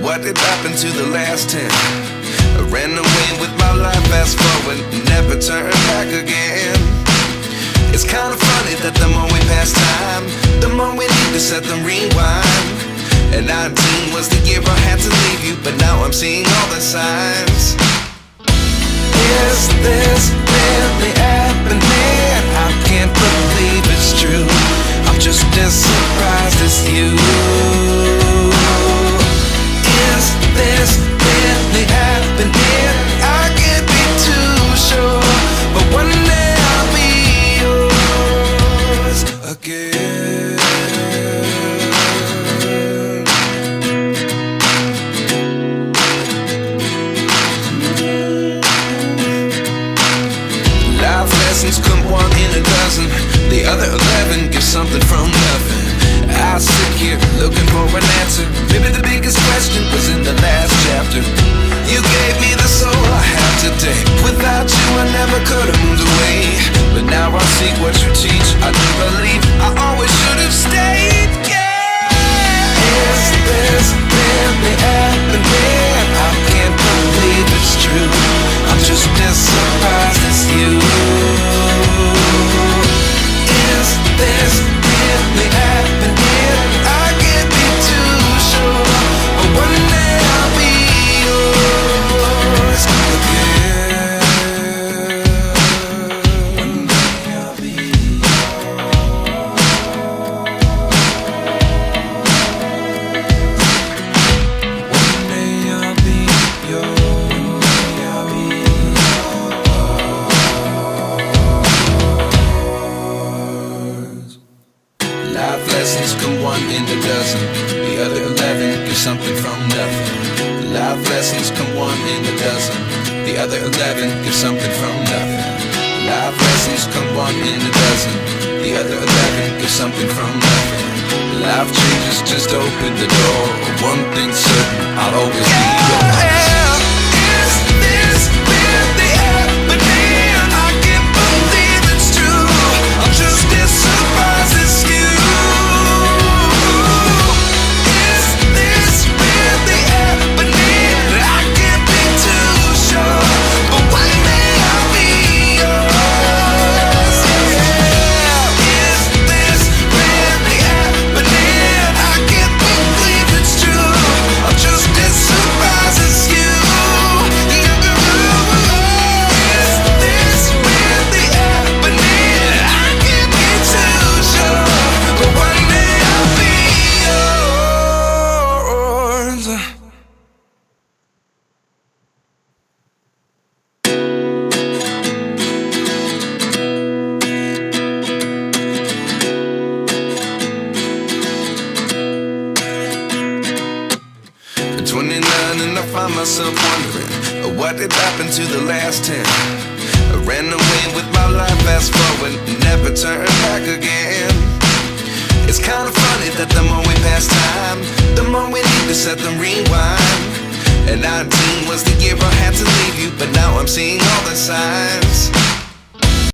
What did happen to the last 10? I ran away with my life, fast forward, never turn back again. It's kinda funny that the more we pass time, the more we need to set them rewind. And 19 was the year I had to leave you, but now I'm seeing all the signs. Is this really happening? I can't believe it's true. I'm just as surprised as you. Is this really happening? I can't be too sure, but one day I'll be yours again. Life lessons come one in a dozen. The other 11 give something from nothing. I sit here looking for an answer. Maybe the biggest question was in the last chapter. You gave me the soul I have today. Without you I never could have moved away. But now I see what you teach. I do believe I always should have stayed. Yeah. Is this really happening? I can't believe it's true. I'm just as surprised as you. Is this really happening? I can't be too sure, but one day I'll be yours again. One day I'll be One day I'll be yours. Life lessons come one in a dozen. The other 11 give something from nothing. Life lessons come one in a dozen. The other 11 give something from nothing. Life lessons come one in a dozen. The other 11 give something from nothing. Life changes, just open the door. One thing's certain, I'll always be yours. Is this really happening? I can't believe it's true. I'm just as surprised as you. Is this really happening? I can't be too sure, but one day I'll be yours. Yeah. Is this really happening? I can't believe it's true. I'm just as surprised as you. Is this really happening? I can't be too sure, but one day I'll be yours. 29 and I find myself wondering, what did happen to the last 10? I ran away with my life, fast forward, never turn back again. It's kinda funny that the more we pass time, the more we need to set them rewind. And 19 was the year I had to leave you, but now I'm seeing all the signs.